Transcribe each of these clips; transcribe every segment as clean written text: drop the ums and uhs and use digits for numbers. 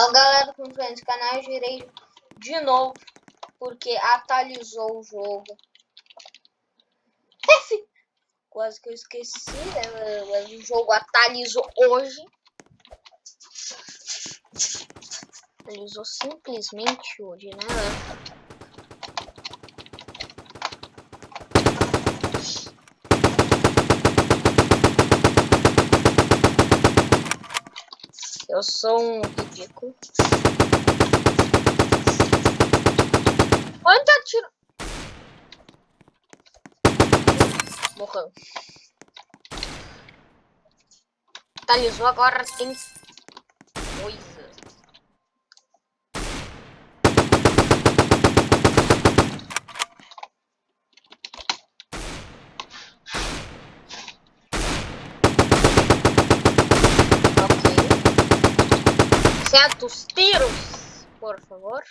Fala galera, como é esse canal? Eu girei de novo porque atualizou o jogo. Quase que eu esqueci, né? Mas o jogo atualizou hoje. Atualizou simplesmente hoje, né? Eu sou um ridículo. Onde tá tiro? Morreu. Atualizou, agora tem coisa. Certo os tiros, por favor.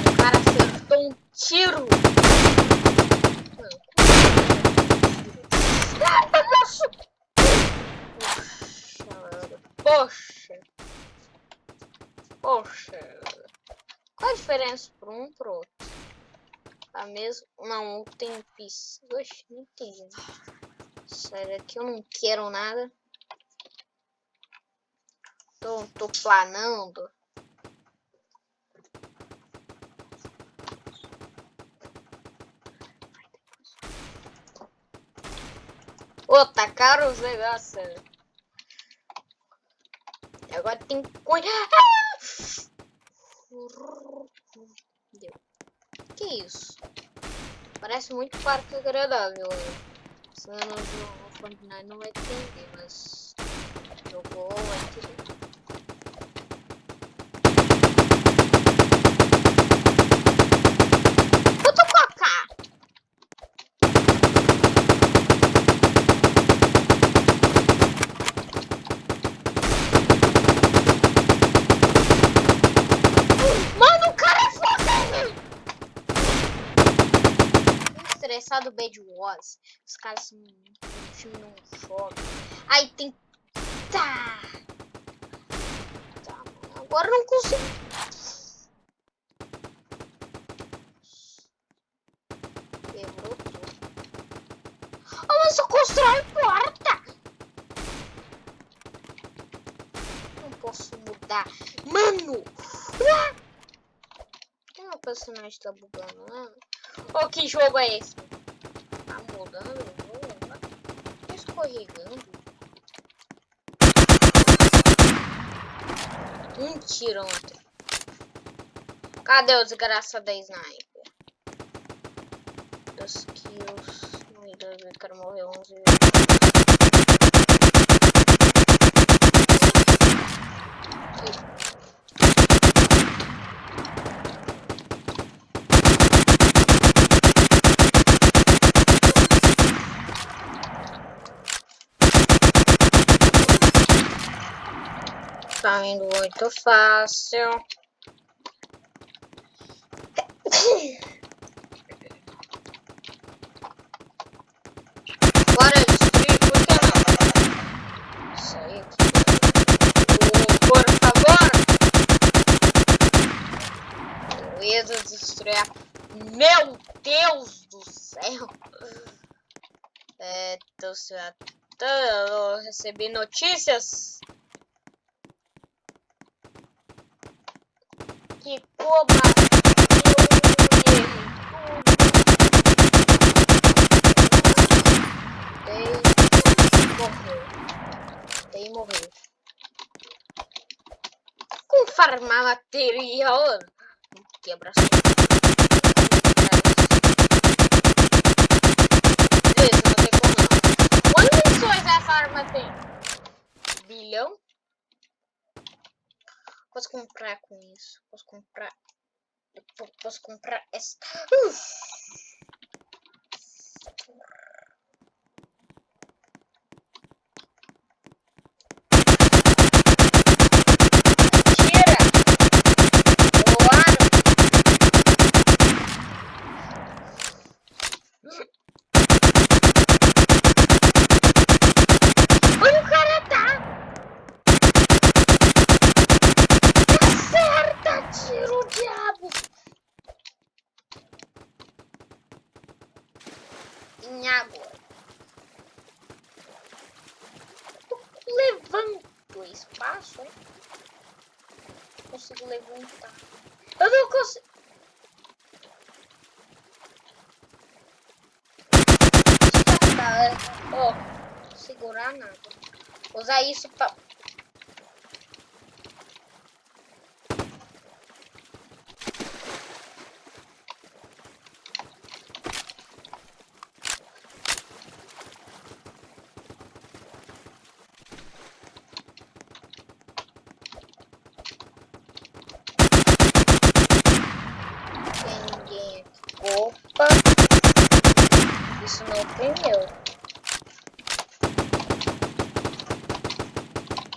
O cara acertou um tiro. Poxa. Qual a diferença por um pro outro? A mesma? Não, tem pis. Oxe, não entendi. Sério, aqui eu não quero nada. Tô planando. Ô, tá caro os negócios. Agora tem coisa. Deu. Que isso? Parece muito parque agradável. Se não jogou Fortnite não vai entender, mas jogou vai entender. Eu tô com a K. Mano, o cara é foda! Estressado Bad Wars. Os caras são um time não joga. Aí tem. Tá, agora não consigo. Quebrou tudo. Oh, mas eu constrói porta. Não posso mudar. Mano! Meu personagem tá bugando, né? Oh, que jogo é esse? Tá mudando o jogo? Tá escorregando. Um tiro ontem. Cadê o desgraça da sniper? Dos kills. Meu Deus, eu quero morrer 11 vezes. Tá indo muito fácil. Bora destruir, por que não? Isso aí aqui. Por favor. Eu ia destruir a... Meu Deus do céu. Eu recebi notícias. Que cobra. Morreu. Com farmar material. Quebra só. Beleza, não tem como não. Quantas missões essa arma tem? Bilhão? Posso comprar com isso. Posso comprar essa. Em agora. Levanto espaço, hein? Consigo levantar. Eu não consigo. Ó, segurar nada. Vou usar isso pra. Ninguém aqui. Opa! Isso não foi meu.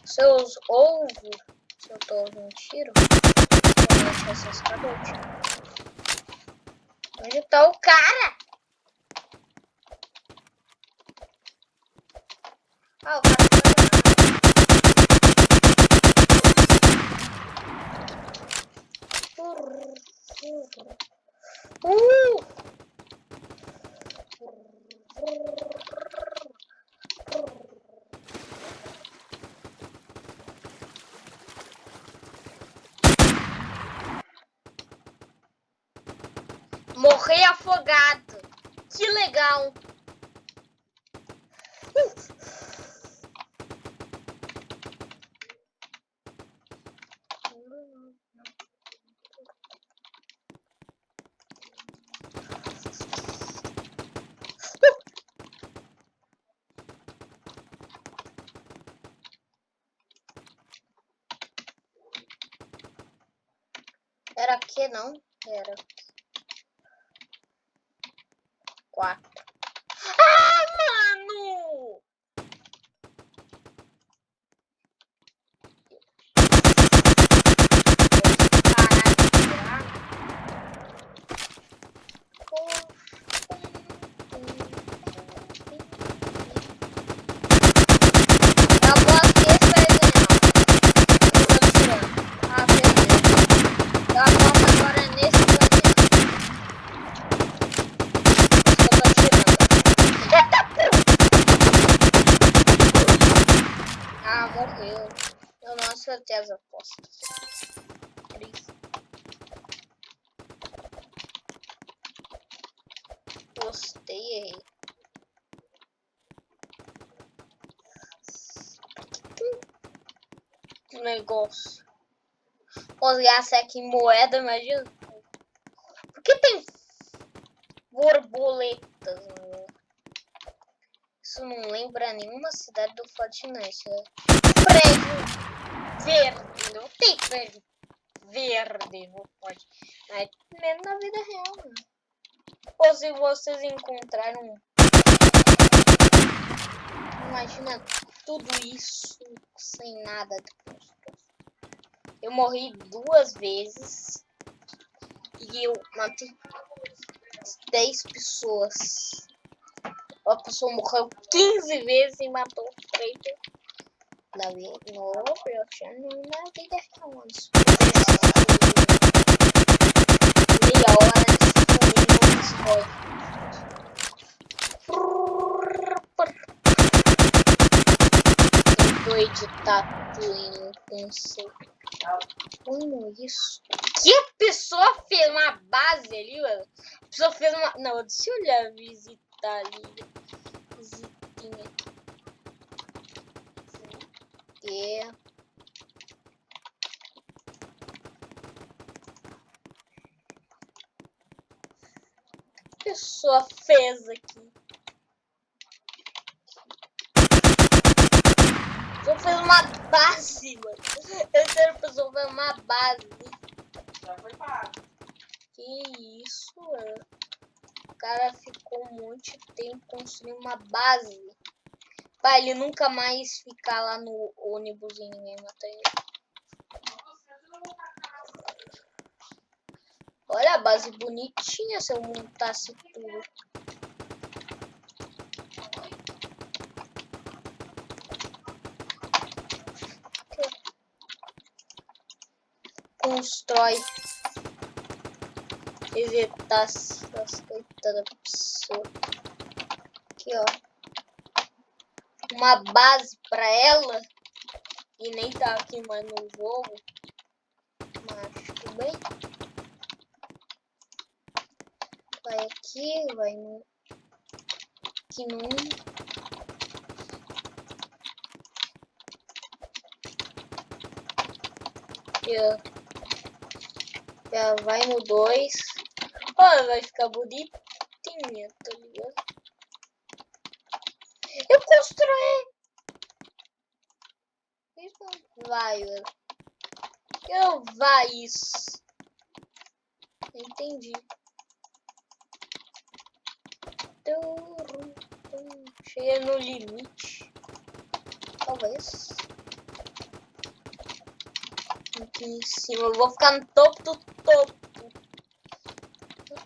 Seus ouvem, se eu tô ouvindo tiro, eu vou deixar essas cabeças. Onde tá o cara? Ah, o cara tá... Morri afogado. Que legal. Era que não? Era 4. Ah, mano! Eu aposto que esse vai ganhar. Eu tô tirando. Ah, perdeu. Eu aposto agora nesse vai ganhar. Eu tô tirando. Ah, morreu. Eu não acertei as apostas. Triste. Gostei, errei. Que negócio. Posso gastar aqui em moeda, imagina. Por que tem borboletas, mano? Isso não lembra nenhuma cidade do Fortnite, né? Prédio verde, não tem prédio verde no Fortnite, mesmo na vida real, mano. Ou se vocês encontraram, imagina tudo isso sem nada de construção. Eu morri 2 vezes e eu matei 10 pessoas. A pessoa morreu 15 vezes e matou 3 na vida. No production, na vida real. Meia hora antes do Tentou editar tudo e não consegui. Como isso? Que a pessoa fez uma base ali, mano? A pessoa fez uma... Não, deixa eu olhar, visitar ali. Visitinha. É. A pessoa fez aqui. A pessoa fez uma base, mano. A pessoa fez uma base. Já foi pago. Que isso, mano? O cara ficou muito tempo construindo uma base. Pra ele nunca mais ficar lá no ônibus e ninguém mata ele. Olha a base bonitinha se eu montasse tudo. Constrói. Evitar as coitadas da pessoa. aqui, ó. Uma base pra ela. E nem tá aqui mais no jogo. Mas tudo bem. Vai aqui, vai no... Aqui no 1. Já vai no 2. Ó, vai ficar bonitinha, tá ligado? Eu construí! Isso vai, velho. Eu vai isso. Entendi. Cheguei no limite. Talvez. Aqui em cima. Eu vou ficar no topo do topo.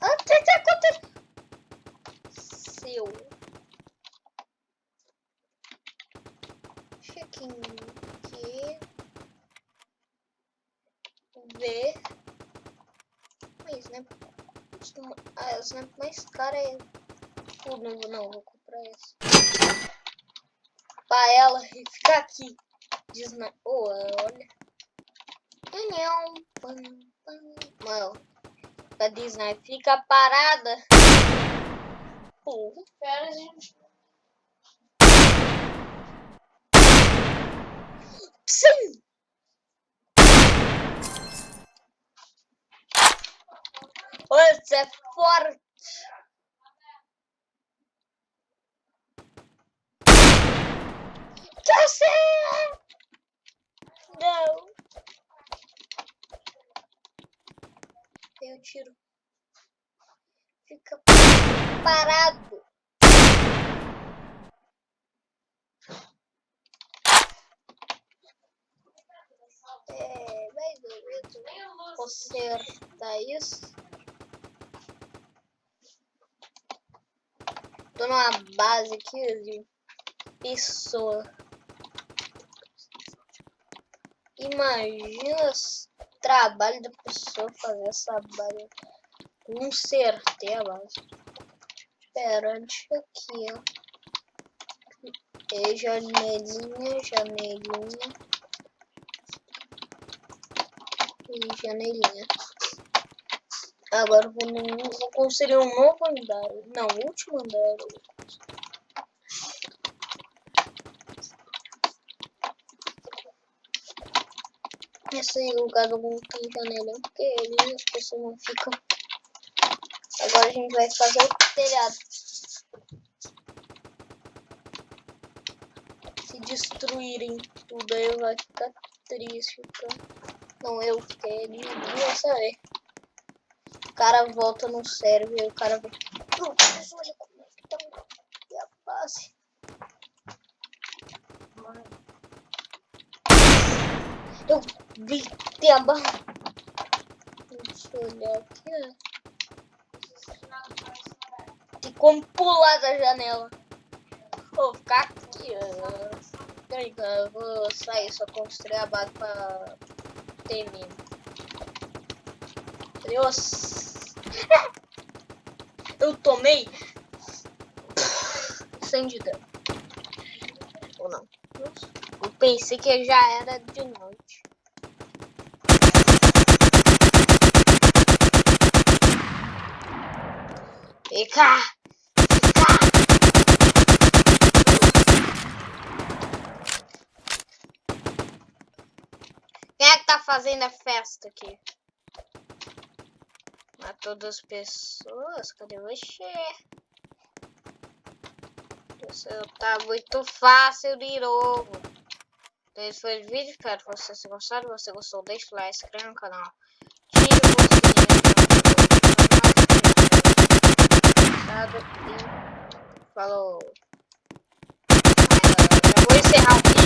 Ah, o que aconteceu? Check-in aqui. Ver. Mas, né? A snap mais cara é tudo. Não, vou comprar essa. Pra ela e ficar aqui. Oh, olha. Mano, a Disney fica parada. Espera, gente. Sim! Você é forte. Você... Não. Eu tiro. Fica parado. Vai consertar isso. Tô numa base aqui de pessoa. Imagina o trabalho da pessoa fazer essa base. Consertei a base. Espera, deixa aqui, ó. E janelinha. E janelinha. Agora vou construir um novo andar. Não, o último andar. Esse lugar não tem janela, porque ali as pessoas não ficam. Agora a gente vai fazer o telhado. Se destruírem tudo aí vai ficar triste. Não, eu quero saber. O cara volta no server e o cara vai. Olha como é que tá a base. Eu vi ter a base. Deixa eu olhar aqui. Tem como pular da janela. Vou ficar aqui. Eu vou sair, só construir a base pra ter mesmo. Deus. Eu tomei 100 de dano. Ou não? Eu pensei que já era de noite. Fica! Quem é que tá fazendo a festa aqui? Matou duas pessoas? Cadê você? Você tá muito fácil de novo. Então esse foi o vídeo, espero que vocês tenham gostado. Se você gostou, deixa o like, se inscreva no canal. Tira o sininho. E falou. Eu vou encerrar o vídeo.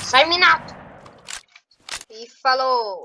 Sai, Minato! E falou!